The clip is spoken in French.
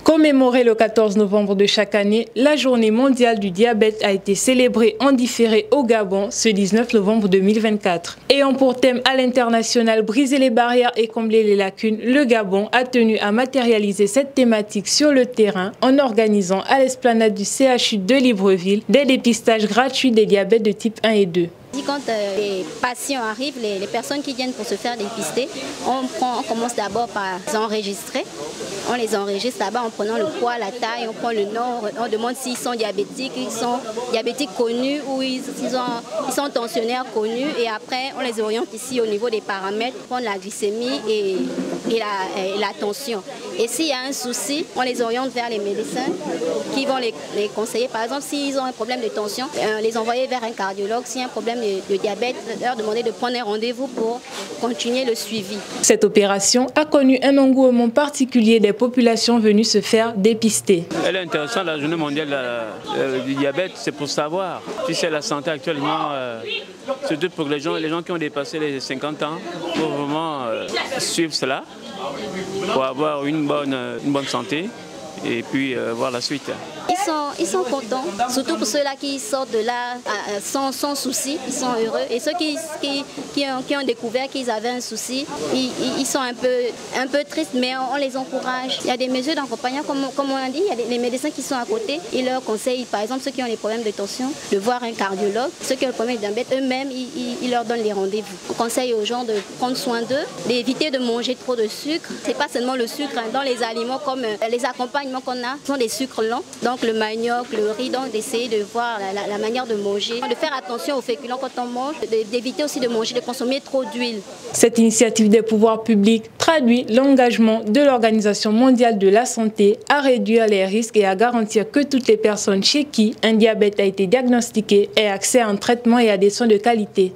Commémorée le 14 novembre de chaque année, la journée mondiale du diabète a été célébrée en différé au Gabon ce 19 novembre 2024. Ayant pour thème à l'international briser les barrières et combler les lacunes, le Gabon a tenu à matérialiser cette thématique sur le terrain en organisant à l'esplanade du CHU de Libreville des dépistages gratuits des diabètes de type 1 et 2. Quand les patients arrivent, les personnes qui viennent pour se faire dépister, on commence d'abord par les enregistrer. On les enregistre là-bas en prenant le poids, la taille, on prend le nom, on demande s'ils sont diabétiques connus ou ils sont tensionnaires connus, et après on les oriente ici au niveau des paramètres, prendre la glycémie et la tension. Et s'il y a un souci, on les oriente vers les médecins qui vont les conseiller. Par exemple, s'ils ont un problème de tension, les envoyer vers un cardiologue. S'il y a un problème de diabète, leur demander de prendre un rendez-vous pour continuer le suivi. Cette opération a connu un engouement particulier des populations venues se faire dépister. Elle est intéressante, la journée mondiale du diabète, c'est pour savoir si c'est la santé actuellement, surtout pour les gens qui ont dépassé les 50 ans, pour vraiment suivre cela, pour avoir une bonne santé et puis voir la suite. Ils sont contents, surtout pour ceux-là qui sortent de là sans souci, ils sont heureux. Et ceux qui ont découvert qu'ils avaient un souci, ils sont un peu tristes, mais on les encourage. Il y a des mesures d'accompagnement, comme on a dit, il y a les médecins qui sont à côté. Ils leur conseillent, par exemple, ceux qui ont des problèmes de tension, de voir un cardiologue. Ceux qui ont des problèmes de diabète, eux-mêmes, ils leur donnent les rendez-vous. On conseille aux gens de prendre soin d'eux, d'éviter de manger trop de sucre. C'est pas seulement le sucre, hein, dans les aliments, comme les accompagnements qu'on a, sont des sucres lents. Donc le manioc, le riz, donc d'essayer de voir la manière de manger, de faire attention aux féculents quand on mange, d'éviter aussi de manger, de consommer trop d'huile. Cette initiative des pouvoirs publics traduit l'engagement de l'Organisation mondiale de la santé à réduire les risques et à garantir que toutes les personnes chez qui un diabète a été diagnostiqué aient accès à un traitement et à des soins de qualité.